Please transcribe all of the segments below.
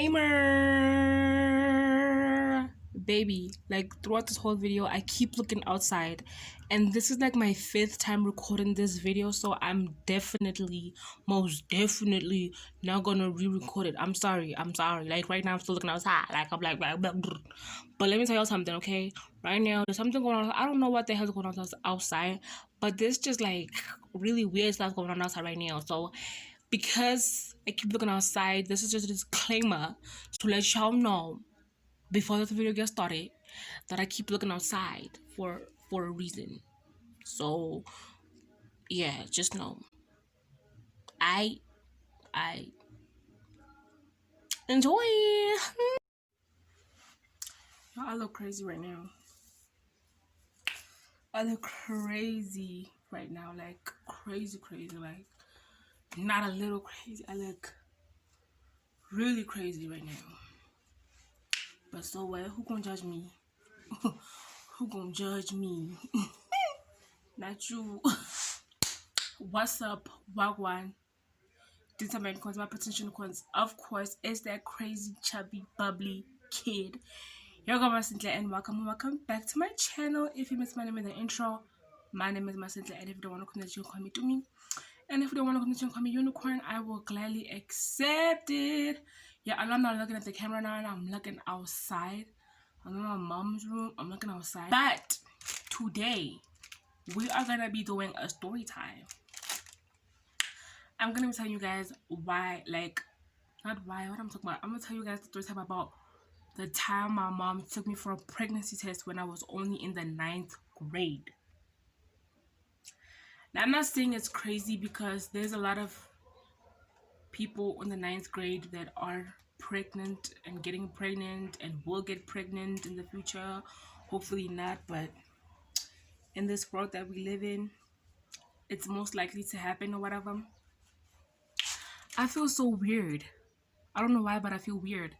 Disclaimer, baby. Like throughout this whole video, I keep looking outside, and this is like my 5th time recording this video, so I'm most definitely not gonna re-record it. I'm sorry. Like right now, I'm still looking outside. Like I'm like, blah, blah, blah. But let me tell you something, okay? Right now, there's something going on. I don't know what the hell's going on outside, but there's just like really weird stuff going on outside right now. So because I keep looking outside, this is just a disclaimer to let y'all know before this video gets started that I keep looking outside for a reason. So yeah, just know I enjoy. I look crazy right now. I look crazy right now, like crazy, like not a little crazy. I look really crazy right now. But so what? Who gonna judge me? Who gonna judge me? Not you. What's up, Wagwan? Did some cons, my potential cons, of course, is that crazy, chubby, bubbly kid. Yo, guys, and welcome back to my channel. If you missed my name in the intro, my name is Masintla, and if you don't want to come, you call me to me. And if you don't want to come, you call me Unicorn. I will gladly accept it. Yeah, I'm not looking at the camera now, and I'm looking outside. I'm in my mom's room. I'm looking outside. But today, we are gonna be doing a story time. I'm gonna be telling you guys why, like, not why, what I'm talking about. I'm gonna tell you guys the story time about the time my mom took me for a pregnancy test when I was only in the 9th grade. Now, I'm not saying it's crazy because there's a lot of people in the 9th grade that are pregnant and getting pregnant and will get pregnant in the future. Hopefully not, but in this world that we live in, it's most likely to happen or whatever. I feel so weird. I don't know why, but I feel weird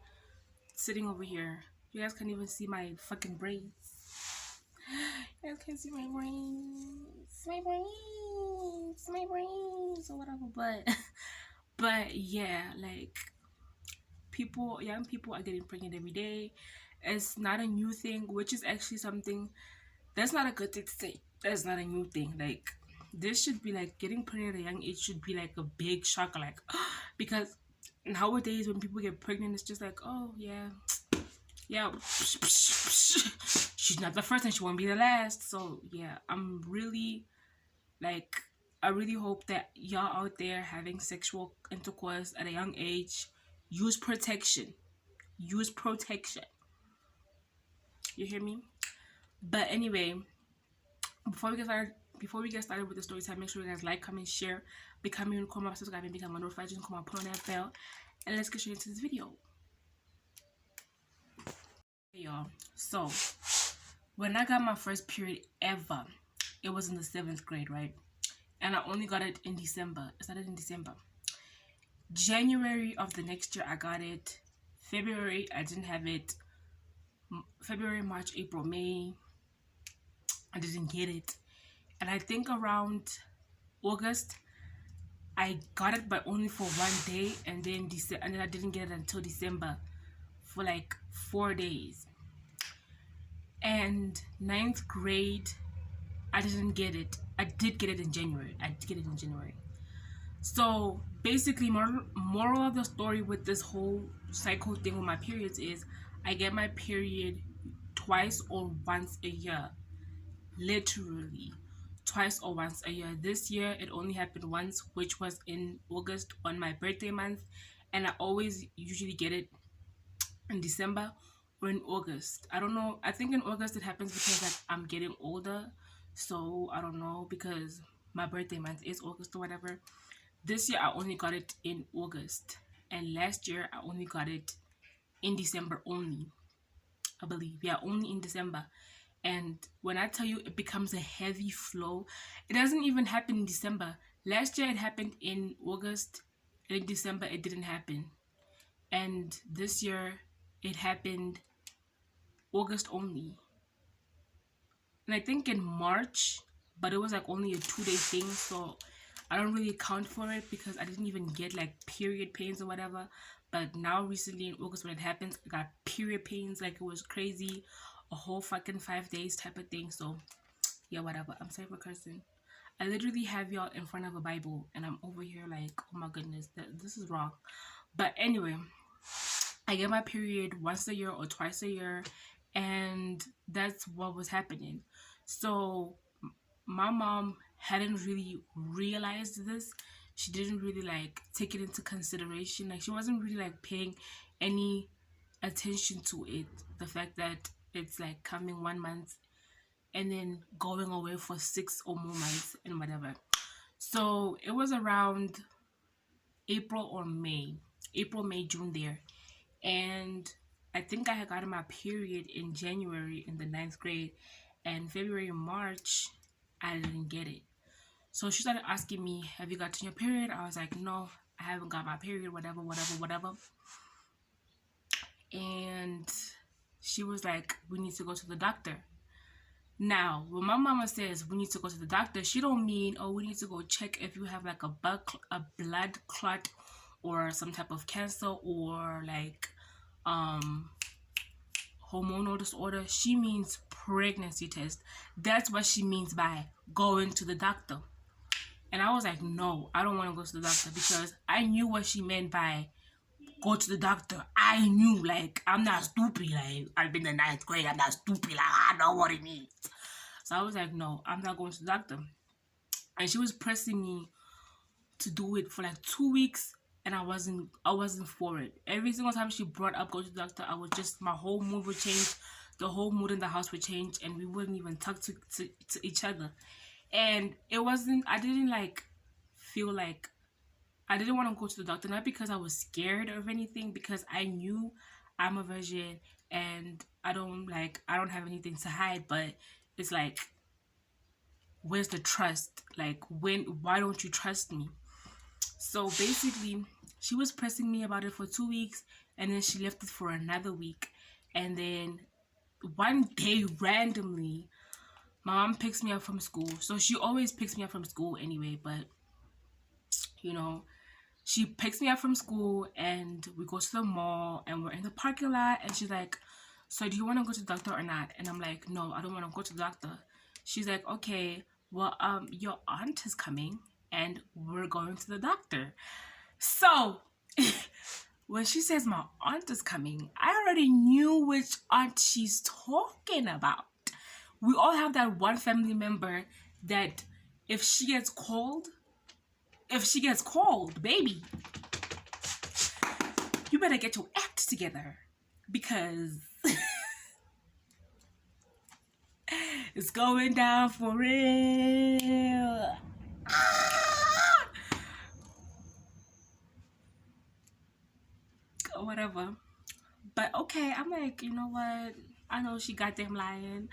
sitting over here. You guys can't even see my fucking braids. You guys can't see my braids. My braids or whatever. But yeah, like young people are getting pregnant every day. It's not a new thing, which is actually something that's not a good thing to say. That's not a new thing. Like this should be like getting pregnant at a young age should be like a big shock, like because nowadays when people get pregnant, it's just like, oh yeah, she's not the first and she won't be the last. So yeah, I'm really like, I really hope that y'all out there having sexual intercourse at a young age, use protection. You hear me? But anyway, before we get started with the story time, make sure you guys like, comment, share, become a unicorn, subscribe, and become a notification, come on, put on that bell, and let's get straight into this video. Hey y'all, so when I got my first period ever, it was in the 7th grade, right? And I only got it in December. It started in December. January of the next year I got it. February I didn't have it. February, March, April, May I didn't get it. And I think around August I got it, but only for one day, and then I didn't get it until December for like 4 days. And 9th grade I didn't get it. I did get it in January. So basically, moral of the story with this whole cycle thing with my periods is I get my period twice or once a year. Literally twice or once a year. This year it only happened once, which was in August on my birthday month, and I always usually get it in December or in August. I don't know. I think in August it happens because like I'm getting older, so I don't know, because my birthday month is August or whatever. This year I only got it in August, and last year I only got it in December only, I believe. Yeah, only in December. And when I tell you it becomes a heavy flow, it doesn't even happen in December. Last year it happened in August, and in December it didn't happen. And this year it happened August only. And I think in March, but it was like only a 2-day thing, so I don't really account for it because I didn't even get like period pains or whatever. But now recently in August when it happens, I got period pains like it was crazy, a whole fucking 5 days type of thing. So yeah, whatever. I'm sorry for cursing. I literally have y'all in front of a Bible, and I'm over here like, oh my goodness, this is wrong. But anyway, I get my period once a year or twice a year, and that's what was happening. So my mom hadn't really realized this. She didn't really like take it into consideration. Like she wasn't really like paying any attention to it. The fact that it's like coming 1 month and then going away for 6 or more months and whatever. So it was around April or May, April, May, June there. And I think I had gotten my period in January in the ninth grade, and February and March, I didn't get it. So she started asking me, have you gotten your period? I was like, no, I haven't got my period, whatever, whatever, whatever. And she was like, we need to go to the doctor. Now, when my mama says we need to go to the doctor, she don't mean, oh, we need to go check if you have like a blood clot or some type of cancer or like hormonal disorder. She means pregnancy test. That's what she means by going to the doctor. And I was like, no, I don't want to go to the doctor, because I knew what she meant by go to the doctor. I knew, like, I'm not stupid. Like, I've been in the ninth grade. I'm not stupid. Like, I know what it means. So I was like, no, I'm not going to the doctor. And she was pressing me to do it for like 2 weeks, and I wasn't for it. Every single time she brought up go to the doctor, I would just, my whole mood would change. The whole mood in the house would change, and we wouldn't even talk to each other. And it wasn't, I didn't like feel like, I didn't want to go to the doctor, not because I was scared of anything, because I knew I'm a virgin and I don't have anything to hide. But it's like, where's the trust? Like, why don't you trust me? So basically, she was pressing me about it for 2 weeks, and then she left it for another week. And then one day, randomly, my mom picks me up from school. So she always picks me up from school anyway, but you know, she picks me up from school and we go to the mall and we're in the parking lot, and she's like, so do you want to go to the doctor or not? And I'm like, no, I don't want to go to the doctor. She's like, okay, well, your aunt is coming and we're going to the doctor. So when she says my aunt is coming, I already knew which aunt she's talking about. We all have that one family member that if she gets called, baby, you better get your act together, because it's going down for real. Whatever. But okay, I'm like, you know what? I know she goddamn lying.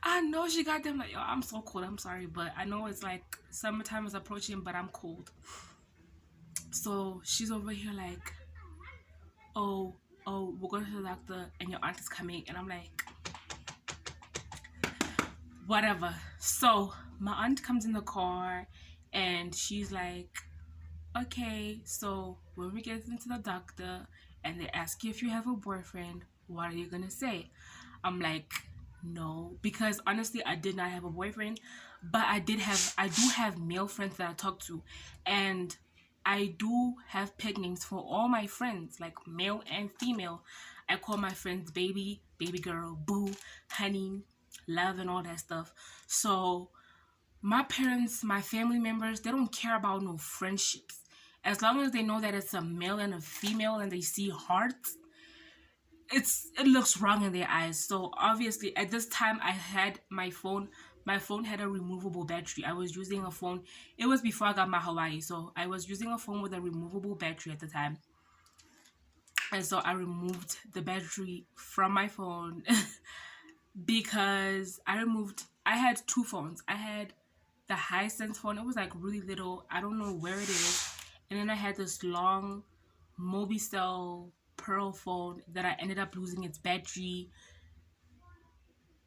I know she goddamn like, yo, I'm so cold. I'm sorry, but I know it's like summertime is approaching, but I'm cold. So she's over here like, oh, we're going to the doctor and your aunt is coming. And I'm like, whatever. So my aunt comes in the car and she's like, okay, so when we get into the doctor and they ask you if you have a boyfriend, what are you gonna say? I'm like, no, because honestly, I did not have a boyfriend, but I do have male friends that I talk to, and I do have pet names for all my friends, like male and female. I call my friends baby, baby girl, boo, honey, love, and all that stuff. So my parents, my family members, they don't care about no friendships. As long as they know that it's a male and a female and they see hearts, it looks wrong in their eyes. So obviously at this time I had my phone had a removable battery. I was using a phone. It was before I got my Hawaii, so I was using a phone with a removable battery at the time. And so I removed the battery from my phone because I had two phones. I had the Hisense phone. It was like really little. I don't know where it is. And then I had this long Mobicel Pearl phone that I ended up losing its battery,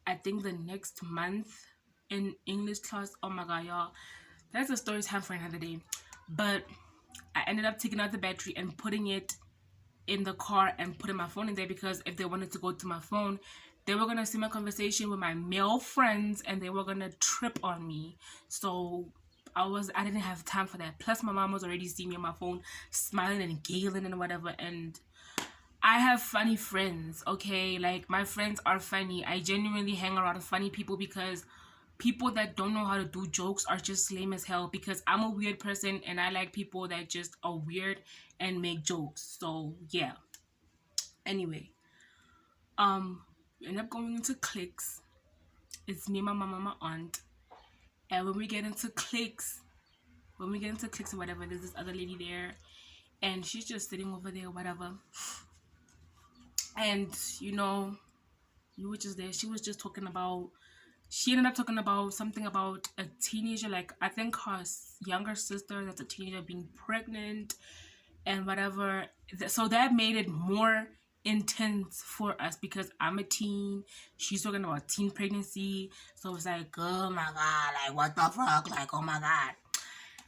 I think, the next month in English class. Oh my god, y'all. That's a story time for another day. But I ended up taking out the battery and putting it in the car and putting my phone in there, because if they wanted to go to my phone, they were gonna see my conversation with my male friends and they were gonna trip on me. So I didn't have time for that. Plus my mom was already seeing me on my phone smiling and giggling and whatever. And I have funny friends, okay? Like, my friends are funny. I genuinely hang around with funny people, because people that don't know how to do jokes are just lame as hell, because I'm a weird person and I like people that just are weird and make jokes. So yeah. Anyway, we end up going into cliques. It's me, my mom, and my aunt. And when we get into cliques or whatever, there's this other lady there and she's just sitting over there, whatever. And we were just there. She ended up talking about something about a teenager, like I think her younger sister that's a teenager being pregnant and whatever. So that made it more intense for us, because I'm a teen, she's talking about teen pregnancy. So it's like, oh my god, like what the fuck, like oh my god.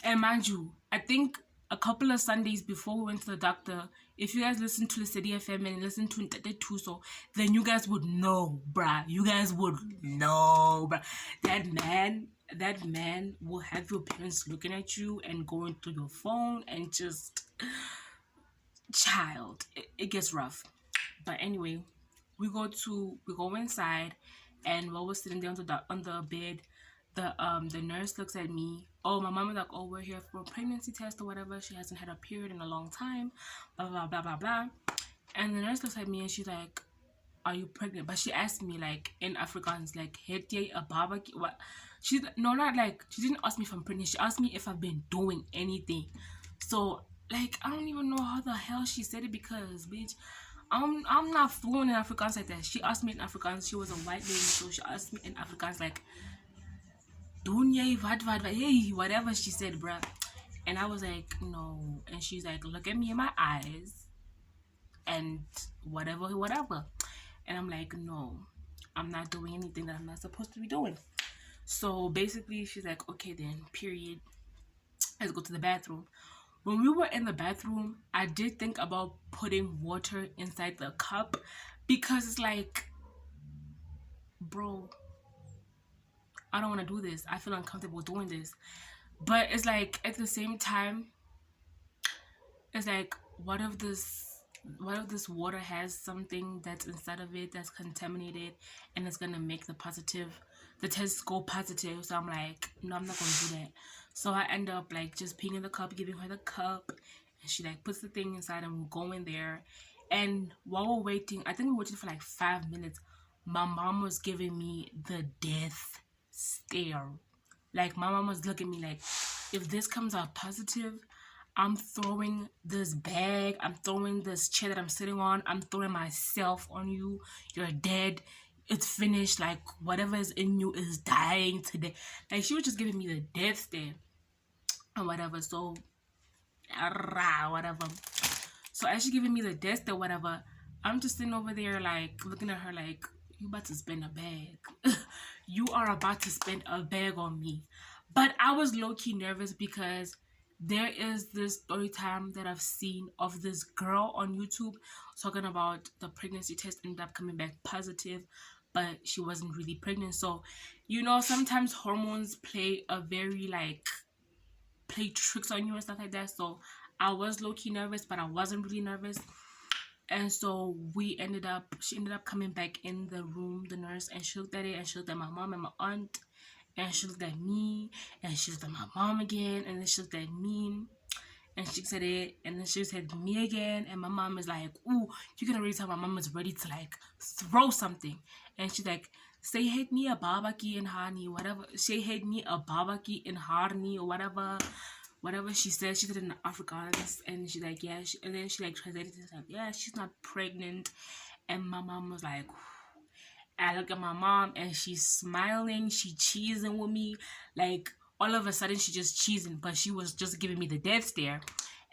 And mind you, I think a couple of Sundays before we went to the doctor, if you guys listen to the City FM and listen to the Tuso, then you guys would know, bruh. You guys would know, bruh. That man will have your parents looking at you and going through your phone and just, child, it gets rough. But anyway, we go inside, and while we're sitting there on the bed, the nurse looks at me. Oh, my mom is like, oh, we're here for a pregnancy test or whatever. She hasn't had a period in a long time. Blah blah blah blah blah. And the nurse looks at me and she's like, are you pregnant? But she asked me like in Afrikaans, like, "Het jy a barbecue?" What? She didn't ask me if I'm pregnant. She asked me if I've been doing anything. So like, I don't even know how the hell she said it, because bitch, I'm not fluent in Afrikaans like that. She asked me in Afrikaans. She was a white lady, so she asked me in Afrikaans like, "Doen jy wat, hey," whatever she said, bruh. And I was like, no. And she's like, look at me in my eyes and whatever. And I'm like, no, I'm not doing anything that I'm not supposed to be doing. So basically she's like, okay then, period, let's go to the bathroom. When we were in the bathroom, I did think about putting water inside the cup, because it's like, bro, I don't want to do this. I feel uncomfortable doing this. But it's like, at the same time, it's like, what if this water has something that's inside of it that's contaminated, and it's gonna make the test go positive? So I'm like, no, I'm not gonna do that. So I end up like just peeing in the cup, giving her the cup, and she like puts the thing inside, and we go in there. And while we're waiting, I think we waited for like 5 minutes, my mom was giving me the death stare. Like, my mom was looking at me like, if this comes out positive, I'm throwing this bag, I'm throwing this chair that I'm sitting on, I'm throwing myself on you, you're dead, it's finished, like whatever is in you is dying today. Like, she was just giving me the death stare or whatever. So whatever. So as she's giving me the death stare, whatever, I'm just sitting over there like looking at her like, you about to spend a bag. You are about to spend a bag on me. But I was low-key nervous, because there is this story time that I've seen of this girl on YouTube talking about the pregnancy test ended up coming back positive, but she wasn't really pregnant. So, sometimes hormones play tricks on you and stuff like that. So I was low-key nervous, but I wasn't really nervous. And so she ended up coming back in the room, the nurse, and she looked at it, and she looked at my mom and my aunt, and she looked at me, and she looked at my mom again, and then she looked at me, and she said it, and then she said me again, and my mom is like, ooh, you can already tell my mom is ready to like throw something. And she's like, say hate me a babaki in hani, whatever, say hate me a babaki in harni, or whatever she said. She said it in Afrikaans, and she's like, yeah, and then she like translated it, like, yeah, she's not pregnant. And my mom was like, I look at my mom, and she's smiling, she cheesing with me, like all of a sudden she just cheesing, but she was just giving me the death stare.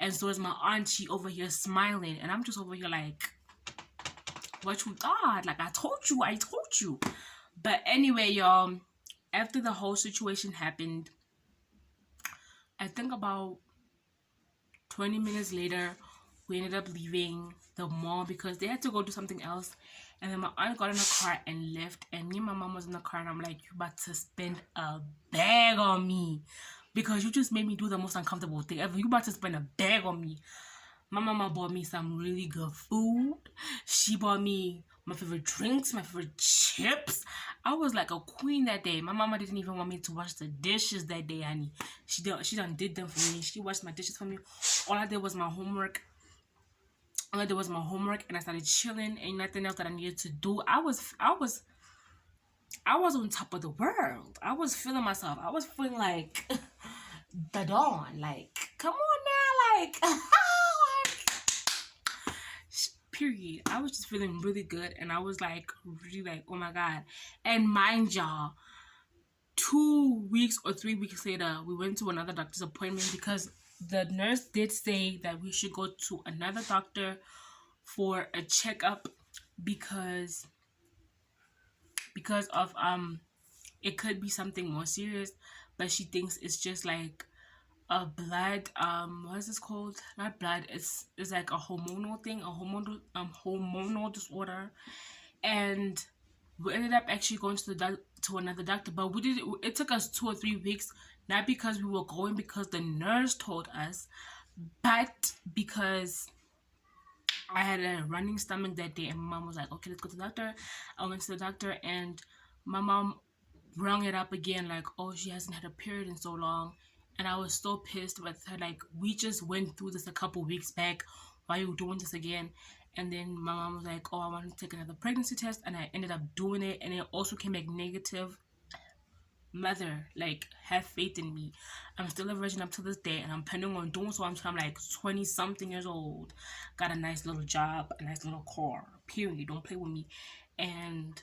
And so is my aunt, she over here smiling, and I'm just over here like, what you thought? Like, I told you. But anyway, y'all, after the whole situation happened, I think about 20 minutes later, we ended up leaving the mall because they had to go do something else. And then my aunt got in the car and left. And me and my mom was in the car. And I'm like, you about to spend a bag on me. Because you just made me do the most uncomfortable thing ever. You about to spend a bag on me. My mama bought me some really good food. She bought me my favorite drinks, my favorite chips. I was like a queen that day. My mama didn't even want me to wash the dishes that day, honey. She done did them for me. She washed my dishes for me. All I did was my homework. And I started chilling. Ain't nothing else that I needed to do. I was on top of the world. I was feeling myself. I was feeling like the dawn. Like, come on now, like, period. I was just feeling really good, and I was like, really like, oh my god. And mind y'all, 2 weeks or 3 weeks later, we went to another doctor's appointment because the nurse did say that we should go to another doctor for a checkup because of it could be something more serious, but she thinks it's just like a blood what is this called? Not blood, it's like a hormonal thing, a hormonal disorder. And we ended up actually going to another doctor, but it took us 2 or 3 weeks, not because we were going because the nurse told us, but because I had a running stomach that day, and my mom was like, okay, let's go to the doctor. I went to the doctor, and my mom rung it up again, like, oh, she hasn't had a period in so long. And I was so pissed with her, like, we just went through this a couple weeks back. Why are you doing this again? And then my mom was like, oh, I want to take another pregnancy test, and I ended up doing it, and it also came back negative. Mother, like, have faith in me. I'm still a virgin up to this day, and I'm planning on doing so until I'm like 20 something years old. Got a nice little job, a nice little car, period. Don't play with me. And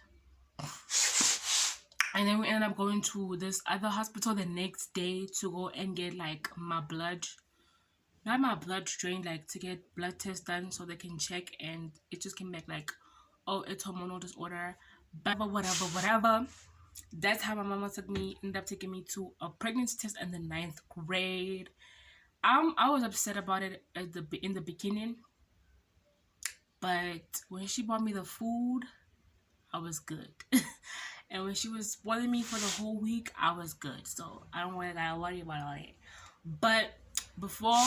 then we ended up going to this other hospital the next day to go and get like my blood, not my blood drained, like to get blood tests done so they can check. And it just came back like, oh, it's hormonal disorder, but whatever. That's how my mama ended up taking me to a pregnancy test in the 9th grade. I was upset about it in the beginning, but when she bought me the food, I was good. And when she was spoiling me for the whole week, I was good. So I don't really gotta worry about all that. But before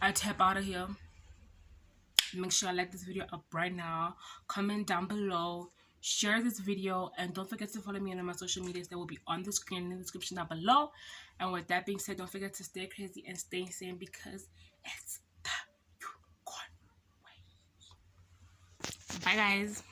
I tap out of here, make sure I like this video up right now. Comment down below. Share this video, and don't forget to follow me on my social medias that will be on the screen in the description down below. And with that being said, don't forget to stay crazy and stay sane because it's the unicorn way. Bye guys.